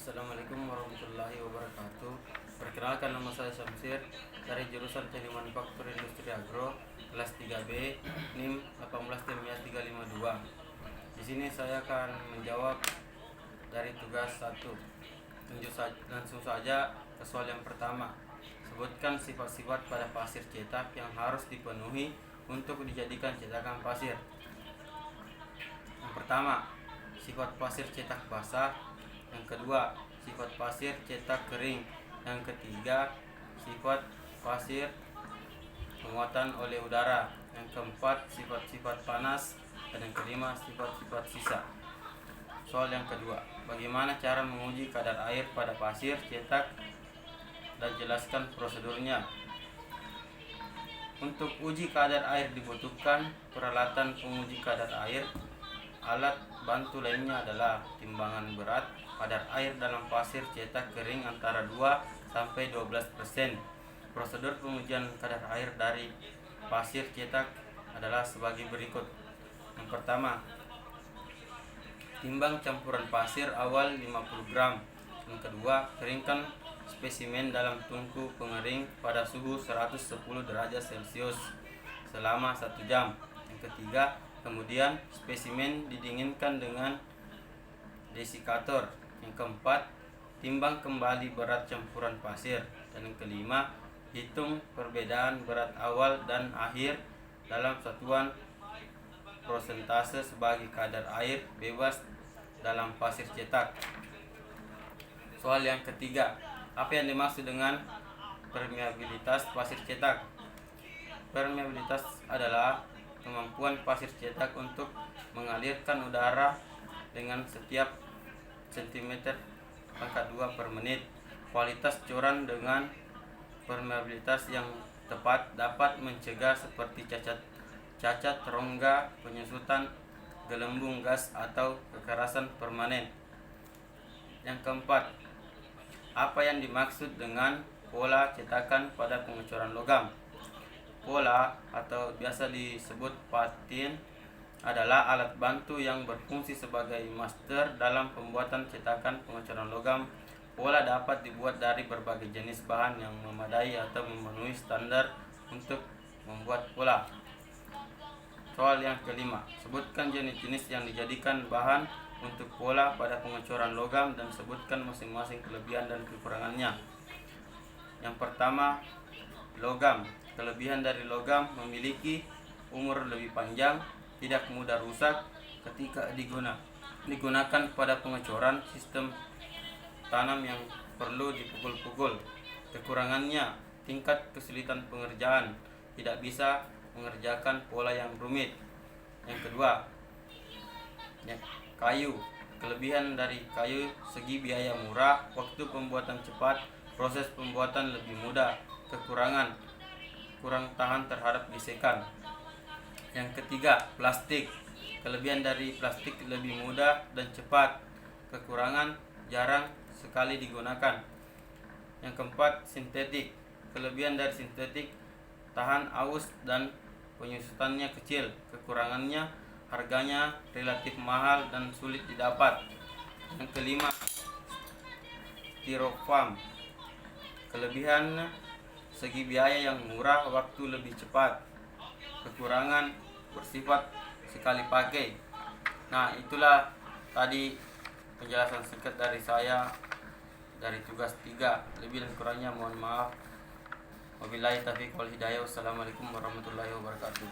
Assalamualaikum warahmatullahi wabarakatuh. Perkenalkan, nama saya Syamsir dari jurusan Teknik Manufaktur Industri Agro kelas 3B NIM 18TMIA352. Di sini saya akan menjawab dari tugas 1. Langsung saja ke soal yang pertama. Sebutkan sifat-sifat pada pasir cetak yang harus dipenuhi untuk dijadikan cetakan pasir. Yang pertama, sifat pasir cetak basah. Yang kedua, sifat pasir cetak kering. Yang ketiga, sifat pasir penguatan oleh udara. Yang keempat, sifat-sifat panas. Dan yang kelima, sifat-sifat sisa. Soal yang kedua, bagaimana cara menguji kadar air pada pasir cetak dan jelaskan prosedurnya. Untuk uji kadar air dibutuhkan peralatan penguji kadar air. Alat bantu lainnya adalah timbangan berat kadar air dalam pasir cetak kering antara 2-12%. Prosedur pengujian kadar air dari pasir cetak adalah sebagai berikut. Yang pertama, timbang campuran pasir awal 50 gram. Yang kedua, keringkan spesimen dalam tungku pengering pada suhu 110 derajat Celcius selama 1 jam. Yang ketiga, kemudian spesimen didinginkan dengan desikator. Yang keempat, timbang kembali berat campuran pasir. Dan yang kelima, hitung perbedaan berat awal dan akhir dalam satuan prosentase sebagai kadar air bebas dalam pasir cetak. Soal yang ketiga, apa yang dimaksud dengan permeabilitas pasir cetak? Permeabilitas adalah kemampuan pasir cetak untuk mengalirkan udara dengan setiap cm2 per menit. Kualitas coran dengan permeabilitas yang tepat dapat mencegah seperti cacat rongga, penyusutan gelembung gas atau kekerasan permanen. Yang keempat, apa yang dimaksud dengan pola cetakan pada pengecoran logam? Pola atau biasa disebut patin adalah alat bantu yang berfungsi sebagai master dalam pembuatan cetakan pengecoran logam. Pola dapat dibuat dari berbagai jenis bahan yang memadai atau memenuhi standar untuk membuat pola. Soal yang kelima, sebutkan jenis-jenis yang dijadikan bahan untuk pola pada pengecoran logam dan sebutkan masing-masing kelebihan dan kekurangannya. Yang pertama, logam. Kelebihan dari logam memiliki umur lebih panjang, tidak mudah rusak ketika digunakan pada pengecoran sistem tanam yang perlu dipukul-pukul. Kekurangannya, tingkat kesulitan pengerjaan, tidak bisa mengerjakan pola yang rumit. Yang kedua, kayu. Kelebihan dari kayu, segi biaya murah, waktu pembuatan cepat, proses pembuatan lebih mudah. Kekurangan, kurang tahan terhadap gesekan. Yang ketiga, plastik. Kelebihan dari plastik lebih mudah dan cepat. Kekurangan, jarang sekali digunakan. Yang keempat, sintetik. Kelebihan dari sintetik, tahan aus dan penyusutannya kecil. Kekurangannya, harganya relatif mahal dan sulit didapat. Yang kelima, styrofoam. Kelebihan, segi biaya yang murah, waktu lebih cepat. Kekurangan, bersifat sekali pakai. Nah, itulah tadi penjelasan singkat dari saya dari tugas 3. Lebih dan kurangnya mohon maaf. Wabillahi taufiq wal hidayah. Wassalamualaikum warahmatullahi wabarakatuh.